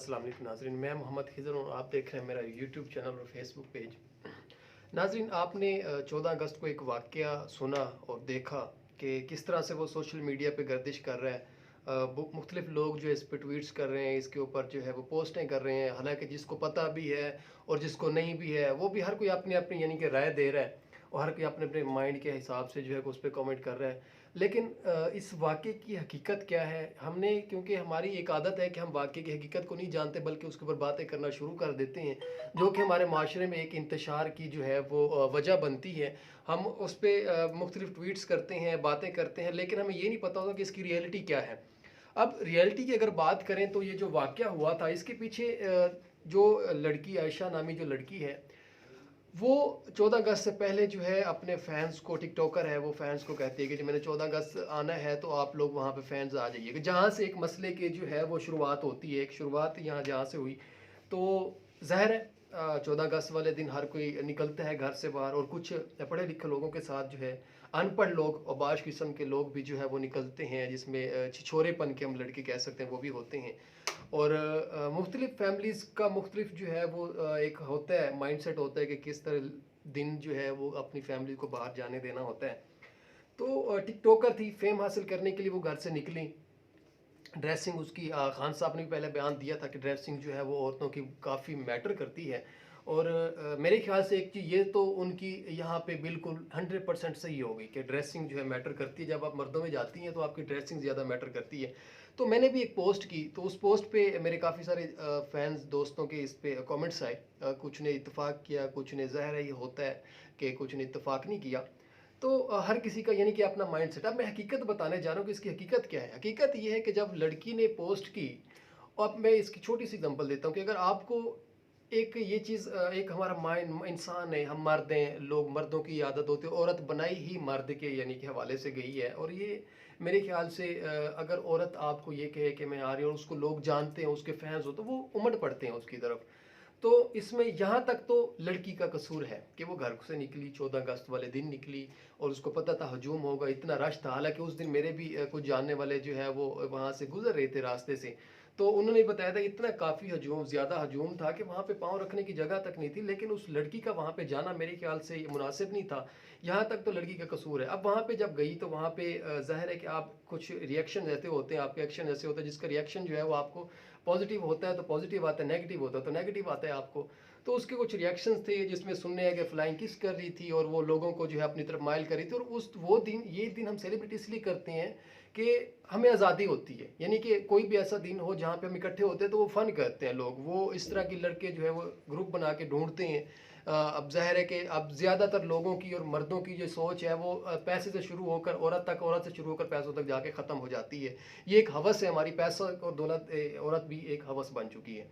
अस्सलाम वालेकुम नाज़रीन, मैं मोहम्मद खिज़र हूँ। आप देख रहे हैं मेरा यूट्यूब चैनल और फेसबुक पेज। नाज़रीन, आपने 14 अगस्त को एक वाक़या सुना और देखा कि किस तरह से वो सोशल मीडिया पे गर्दिश कर रहा है। मुख्तलिफ लोग जो है इस पे ट्वीट्स कर रहे हैं, इसके ऊपर जो है वो पोस्टें कर रहे हैं। हालांकि जिसको पता भी है और जिसको नहीं भी है, वो भी हर कोई अपनी अपनी यानी कि राय दे रहा है और हर कोई अपने अपने माइंड के हिसाब से जो है उस पर कमेंट कर रहा है। लेकिन इस वाक़े की हकीकत क्या है, हमने क्योंकि हमारी एक आदत है कि हम वाक़े की हकीकत को नहीं जानते बल्कि उसके ऊपर बातें करना शुरू कर देते हैं, जो कि हमारे माशरे में एक इंतशार की जो है वो वजह बनती है। हम उस पर मुख्तलिफ ट्वीट्स करते हैं, बातें करते हैं, लेकिन हमें ये नहीं पता होता कि इसकी रियलिटी क्या है। अब रियलिटी की अगर बात करें तो ये जो वाक़या हुआ था इसके पीछे जो लड़की आयशा नामी जो लड़की है, वो 14 अगस्त से पहले जो है अपने फैंस को, टिकटॉकर है वो, फैंस को कहती है कि जो मैंने 14 अगस्त आना है तो आप लोग वहाँ पे फैंस आ जाइएगा। जहाँ से एक मसले की जो है वो शुरुआत होती है, एक शुरुआत यहाँ जहाँ से हुई, तो ज़ाहिर है 14 अगस्त वाले दिन हर कोई निकलता है घर से बाहर, और कुछ पढ़े लिखे लोगों के साथ जो है अनपढ़ लोग और बाश किस्म के लोग भी जो है वो निकलते हैं, जिसमें छिछोरेपन के हम लड़के कह सकते हैं वो भी होते हैं। और मुख्तलिफ फैमिलीज़ का मुख्तलिफ जो है वो एक होता है माइंडसेट होता है कि किस तरह दिन जो है वो अपनी फैमिली को बाहर जाने देना होता है। तो टिकटॉकर थी, फेम हासिल करने के लिए वो घर से निकली। ड्रेसिंग उसकी, खान साहब ने भी पहले बयान दिया था कि ड्रेसिंग जो है वो औरतों की काफ़ी मैटर करती है। और मेरे ख्याल से एक चीज़ ये तो उनकी यहाँ पे बिल्कुल 100% सही हो गई कि ड्रेसिंग जो है मैटर करती है। जब आप मर्दों में जाती हैं तो आपकी ड्रेसिंग ज़्यादा मैटर करती है। तो मैंने भी एक पोस्ट की, तो उस पोस्ट पे मेरे काफ़ी सारे फैंस दोस्तों के इस पे कमेंट्स आए। कुछ ने इत्तेफाक किया, कुछ ने, ज़ाहिर है ये होता है कि कुछ ने इत्तेफाक नहीं किया। तो हर किसी का यानी कि अपना माइंड सेट। अब मैं हकीकत बताने जा रहा हूँ कि इसकी हकीकत क्या है। हकीकत ये है कि जब लड़की ने पोस्ट की, और अब मैं इसकी छोटी सी एग्जांपल देता हूँ कि अगर आपको एक ये चीज़, एक हमारा माइंड, इंसान है, हम मर्द हैं, लोग मर्दों की आदत होती है, औरत बनाई ही मर्द के यानी कि हवाले से गई है। और ये मेरे ख्याल से अगर औरत आपको ये कहे कि मैं आ रही हूँ और उसको लोग जानते हैं, उसके फैंस हो, तो वो उमड़ पड़ते हैं उसकी तरफ। तो इसमें यहाँ तक तो लड़की का कसूर है कि वो घर से निकली, 14 अगस्त वाले दिन निकली, और उसको पता था हजूम होगा, इतना रश था। हालांकि उस दिन मेरे भी कुछ जानने वाले जो है वो वहाँ से गुजर रहे थे रास्ते से, तो उन्होंने बताया था इतना काफ़ी हजूम, ज़्यादा हजूम था कि वहाँ पे पाँव रखने की जगह तक नहीं थी। लेकिन उस लड़की का वहाँ पे जाना मेरे ख्याल से मुनासिब नहीं था। यहाँ तक तो लड़की का कसूर है। अब वहाँ पे जब गई तो वहाँ पे ज़ाहिर है कि आप कुछ रिएक्शन ऐसे होते हैं, आपके एक्शन ऐसे होते हैं जिसका रिएक्शन जो है वो आपको पॉजिटिव होता है तो पॉजिटिव आता है, नेगेटिव होता है तो नेगेटिव आता है आपको। तो उसके कुछ रिएक्शंस थे जिसमें सुनने है कि फ्लाइंग किस कर रही थी और वो लोगों को जो है अपनी तरफ माइल कर रही थी। और उस वो दिन, ये दिन हम सेलिब्रेट इसलिए करते हैं कि हमें आज़ादी होती है, यानी कि कोई भी ऐसा दिन हो जहाँ पे हम इकट्ठे होते हैं तो वो फ़न करते हैं लोग, वो इस तरह के लड़के जो है वो ग्रुप बना के ढूंढते हैं। अब जाहिर है कि अब ज़्यादातर लोगों की और मर्दों की जो सोच है वो पैसे से शुरू होकर औरत तक, औरत से शुरू होकर पैसों तक जाके ख़त्म हो जाती है। ये एक हवस है हमारी, पैसा और दौलत, औरत भी एक हवस बन चुकी है।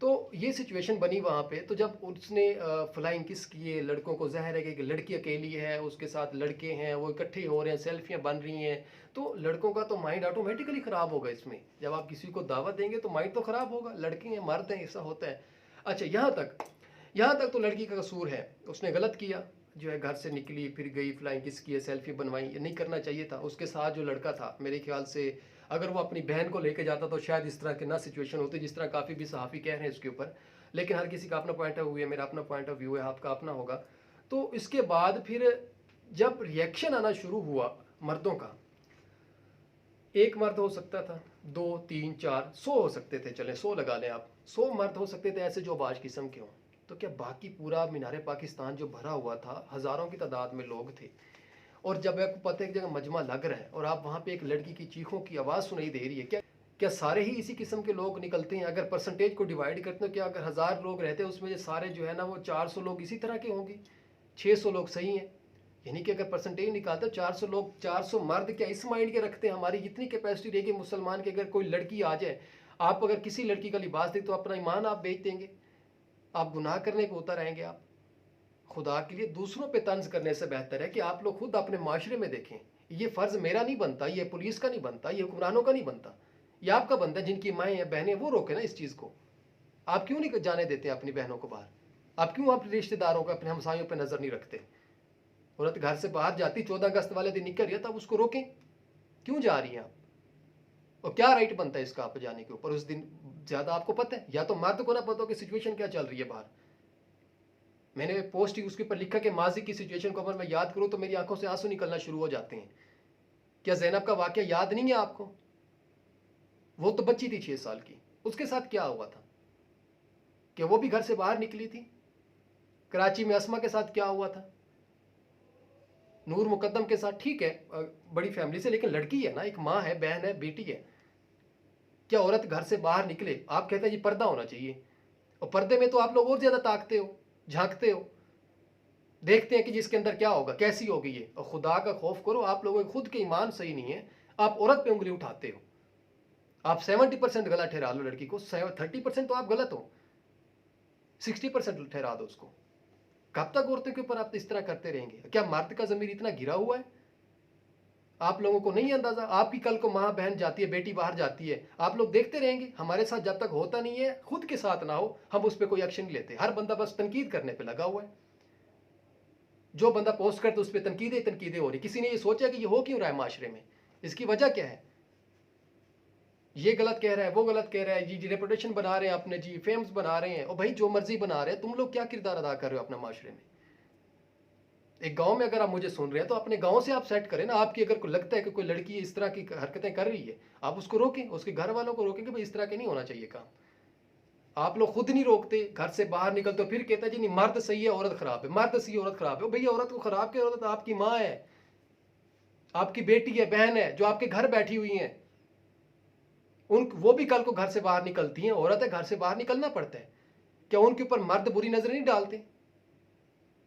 तो ये सिचुएशन बनी वहाँ पे। तो जब उसने फ्लाइंग किस किए लड़कों को, ज़ाहिर है कि एक लड़की अकेली है, उसके साथ लड़के हैं, वो इकट्ठे हो रहे हैं, सेल्फियाँ बन रही हैं, तो लड़कों का तो माइंड ऑटोमेटिकली ख़राब होगा इसमें। जब आप किसी को दावत देंगे तो माइंड तो ख़राब होगा, लड़के हैं, मर्द हैं, ऐसा होता है। अच्छा, यहाँ तक तो लड़की का कसूर है, उसने गलत किया, जो है घर से निकली, फिर गई, फ्लाइंग किस किए, सेल्फी बनवाई, ये नहीं करना चाहिए था। उसके साथ जो लड़का था, मेरे ख्याल से अगर वो अपनी बहन को लेके जाता तो शायद इस तरह की ना सिचुएशन होती जिस तरह काफ़ी भी सहाफ़ी कह रहे हैं इसके ऊपर। लेकिन हर किसी का अपना पॉइंट ऑफ व्यू है, मेरा अपना पॉइंट ऑफ व्यू है, आपका अपना होगा। तो इसके बाद फिर जब रिएक्शन आना शुरू हुआ मर्दों का, एक मर्द हो सकता था, दो, तीन, चार, 100 हो सकते थे, चलें 100 लगा लें आप, 100 मर्द हो सकते थे ऐसे जो बाज किस्म के हों। तो क्या बाकी पूरा मीनार पाकिस्तान जो भरा हुआ था, हज़ारों की तादाद में लोग थे, और जब आपको पता है एक जगह मजमा लग रहा है और आप वहाँ पे एक लड़की की चीखों की आवाज़ सुनाई दे रही है, क्या सारे ही इसी किस्म के लोग निकलते हैं? अगर परसेंटेज को डिवाइड करते हैं, क्या अगर 1000 लोग रहते हैं उसमें सारे जो है ना वो 400 लोग इसी तरह के होंगे, 600 लोग सही हैं? यानी कि अगर परसेंटेज निकालते हैं 400 लोग, 400 मर्द क्या इस माइंड के रखते हैं? हमारी इतनी कैपेसिटी रहेगी मुसलमान की, अगर कोई लड़की आ जाए, आप अगर किसी लड़की का लिबास देख तो अपना ईमान आप बेच देंगे, आप गुनाह करने को उतर आएंगे। आप खुदा के लिए दूसरों पे तंज करने से बेहतर है कि आप लोग खुद अपने माशरे में देखें। ये फ़र्ज़ मेरा नहीं बनता, ये पुलिस का नहीं बनता, ये हुक्मरानों का नहीं बनता, ये आपका बनता है। जिनकी माएँ या बहनें, वो रोके ना इस चीज़ को। आप क्यों नहीं जाने देते अपनी बहनों को बाहर? आप क्यों अपने रिश्तेदारों को, अपने हमसायों पर नज़र नहीं रखते? औरत घर से बाहर जाती, 14 अगस्त वाले दिन निकल रही है, तब उसको रोकें। क्यों जा रही हैं आप? और क्या राइट बनता है इसका आप जाने के ऊपर? उस दिन ज़्यादा आपको पता है, या तो मर्द को ना पता हो कि सिचुएशन क्या चल रही है बाहर। मैंने पोस्ट ही उसके ऊपर लिखा कि माजी की सिचुएशन को अगर मैं याद करूँ तो मेरी आंखों से आंसू निकलना शुरू हो जाते हैं। क्या ज़ैनब का वाक़या याद नहीं है आपको? वो तो बच्ची थी 6 साल की, उसके साथ क्या हुआ था? क्या वो भी घर से बाहर निकली थी? कराची में अस्मा के साथ क्या हुआ था? नूर मुकद्दम के साथ ठीक है, बड़ी फैमिली से, लेकिन लड़की है ना, एक माँ है, बहन है, बेटी है। क्या औरत घर से बाहर निकले, आप कहते हैं जी पर्दा होना चाहिए, और पर्दे में तो आप लोग और ज़्यादा ताकते हो, झांकते हो, देखते हैं कि जिसके अंदर क्या होगा, कैसी होगी ये। और खुदा का खौफ करो, आप लोगों के खुद के ईमान सही नहीं है, आप औरत पे उंगली उठाते हो। आप 70% गलत ठहरा लो लड़की को, 30% तो आप गलत हो, 60% ठहरा दो उसको। कब तक औरतों के ऊपर आप इस तरह करते रहेंगे? क्या मर्द का ज़मीर इतना गिरा हुआ है? आप लोगों को नहीं अंदाजा? आपकी कल को माँ बहन जाती है, बेटी बाहर जाती है, आप लोग देखते रहेंगे। हमारे साथ जब तक होता नहीं है, खुद के साथ ना हो, हम उस पर कोई एक्शन नहीं लेते। हर बंदा बस तनकीद करने पे लगा हुआ है। जो बंदा पोस्ट करता है उस पर तनकीदें तनकीदें हो रही। किसी ने ये सोचा कि ये हो क्यों रहा है माशरे में, इसकी वजह क्या है? ये गलत कह रहा है, वो गलत कह रहा है, जी रेपुटेशन बना रहे हैं अपने, जी फेम्स बना रहे हैं। और भाई जो मर्जी बना रहे हैं, तुम लोग क्या किरदार अदा कर रहे हो अपने माशरे में? एक गांव में अगर आप मुझे सुन रहे हैं तो अपने गांव से आप सेट करें ना। आपकी अगर कोई लगता है कि कोई लड़की इस तरह की हरकतें कर रही है, आप उसको रोकें, उसके घर वालों को रोकें कि भाई इस तरह के नहीं होना चाहिए काम। आप लोग खुद नहीं रोकते, घर से बाहर निकलते, फिर कहता है जी नहीं मर्द सही है औरत खराब है, मर्द सही है औरत खराब है। भैया औरत को खराब क्या? औरत आपकी माँ है, आपकी बेटी है, बहन है, जो आपके घर बैठी हुई है। वो भी कल को घर से बाहर निकलती हैं, औरत है, घर से बाहर निकलना पड़ता है। क्या उनके ऊपर मर्द बुरी नजर नहीं डालते?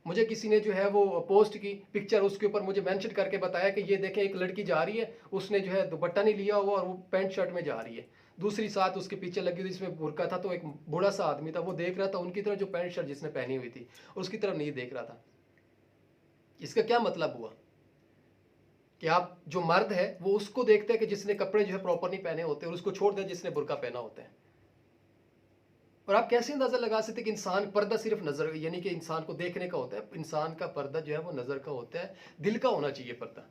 मुझे किसी ने जो है वो पोस्ट की पिक्चर, उसके ऊपर मुझे मेंशन करके बताया कि ये देखें एक लड़की जा रही है, उसने जो है दुपट्टा नहीं लिया हुआ और वो पैंट शर्ट में जा रही है। दूसरी साथ उसके पीछे लगी हुई जिसमें बुर्का था, तो एक बूढ़ा सा आदमी था, वो देख रहा था उनकी तरफ, जो पैंट शर्ट जिसने पहनी हुई थी उसकी तरफ नहीं देख रहा था। इसका क्या मतलब हुआ कि आप जो मर्द है वो उसको देखते हैं कि जिसने कपड़े जो है प्रॉपर नहीं पहने होते, और उसको छोड़ दें जिसने बुर्का पहना होता है। और आप कैसे अंदाजा लगा सकते कि इंसान पर्दा सिर्फ नजर, यानी कि इंसान को देखने का होता है? इंसान का पर्दा जो है वो नजर का होता है, दिल का होना चाहिए पर्दा।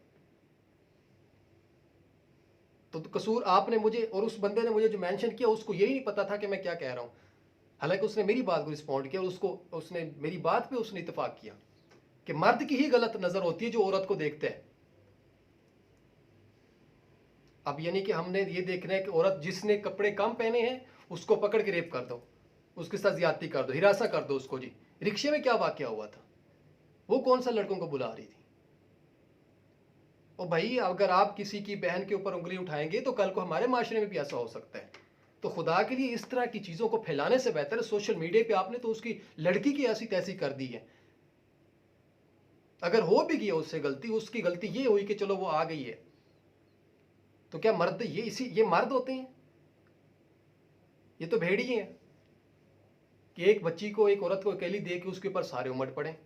तो कसूर आपने मुझे और उस बंदे ने मुझे जो मेंशन किया, उसको यही नहीं पता था कि मैं क्या कह रहा हूं। हालांकि उसने मेरी बात को रिस्पॉन्ड किया, और उसने मेरी बात पे उसने इत्तेफाक किया कि मर्द की ही गलत नजर होती है जो औरत को देखते हैं। अब यानी कि हमने ये देखना है कि औरत जिसने कपड़े कम पहने हैं उसको पकड़ के रेप कर दो, उसके साथ ज्यादती कर दो, हिरासा कर दो उसको। जी रिक्शे में क्या वाकया हुआ था? वो कौन सा लड़कों को बुला रही थी? और भाई अगर आप किसी की बहन के ऊपर उंगली उठाएंगे तो कल को हमारे माशरे में भी ऐसा हो सकता है। तो खुदा के लिए इस तरह की चीज़ों को फैलाने से बेहतर है सोशल मीडिया पे आपने तो उसकी लड़की की ऐसी तैसी कर दी है। अगर हो भी गई उससे गलती, उसकी गलती ये हुई कि चलो वो आ गई है, तो क्या मर्द ये मर्द होते हैं? ये तो भेड़िए हैं कि एक बच्ची को, एक औरत को अकेली दे के उसके ऊपर सारे उमड़ पड़े।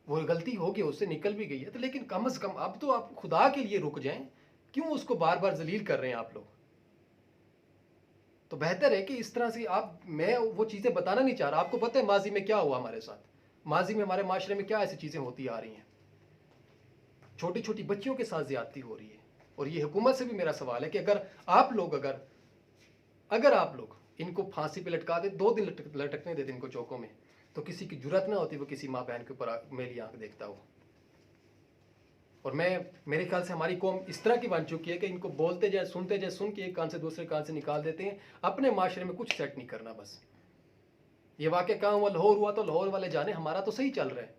वो गलती होगी, उससे निकल भी गई है तो, लेकिन कम से कम अब तो आप खुदा के लिए रुक जाएं। क्यों उसको बार बार जलील कर रहे हैं आप लोग? तो बेहतर है कि इस तरह से आप, मैं वो चीज़ें बताना नहीं चाह रहा। आपको पता है माजी में क्या हुआ हमारे साथ, माजी में हमारे माशरे में क्या ऐसी चीज़ें होती आ रही हैं। छोटी छोटी बच्चियों के साथ ज्यादती हो रही है। और ये हुकूमत से भी मेरा सवाल है कि अगर आप लोग अगर आप लोग इनको फांसी पे लटका दे, 2 दिन लटकने देते इनको चौकों में, तो किसी की जुरत ना होती वो किसी माँ बहन के ऊपर मेरी आंख देखता हो। और मेरे ख्याल से हमारी कौम इस तरह की बन चुकी है कि इनको बोलते जाए, सुनते जाए, सुन के एक कान से दूसरे कान से निकाल देते हैं। अपने माशरे में कुछ सेट नहीं करना। बस ये वाकया कहाँ हुआ? लाहौर हुआ, तो लाहौर वाले जाने, हमारा तो सही चल रहा है,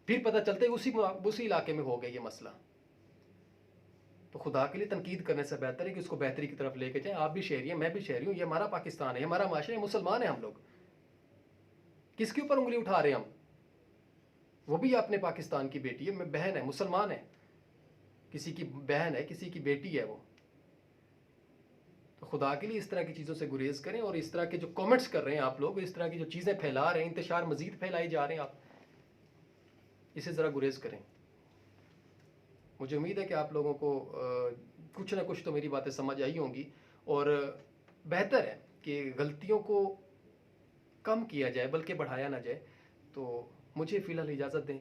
फिर पता चलता है उसी इलाके में हो गया ये मसला। तो खुदा के लिए तनकीद करने से बेहतर है कि उसको बेहतरी की तरफ लेके जाएं। आप भी शहरी हैं, मैं भी शहरी हूँ, ये हमारा पाकिस्तान है, हमारा माशरा है, मुसलमान है हम लोग। किसके ऊपर उंगली उठा रहे हैं हम? वो भी अपने पाकिस्तान की बेटी है, बहन है, मुसलमान है, किसी की बहन है, किसी की बेटी है वो। तो खुदा के लिए इस तरह की चीज़ों से गुरेज करें। और इस तरह के जो कमेंट्स कर रहे हैं आप लोग, इस तरह की जो चीज़ें फैला रहे हैं, इंतशार मजीद फैलाई जा रहे हैं, आप इसे ज़रा गुरेज करें। मुझे उम्मीद है कि आप लोगों को कुछ ना कुछ तो मेरी बातें समझ आई होंगी। और बेहतर है कि गलतियों को कम किया जाए बल्कि बढ़ाया ना जाए। तो मुझे फ़िलहाल इजाज़त दें।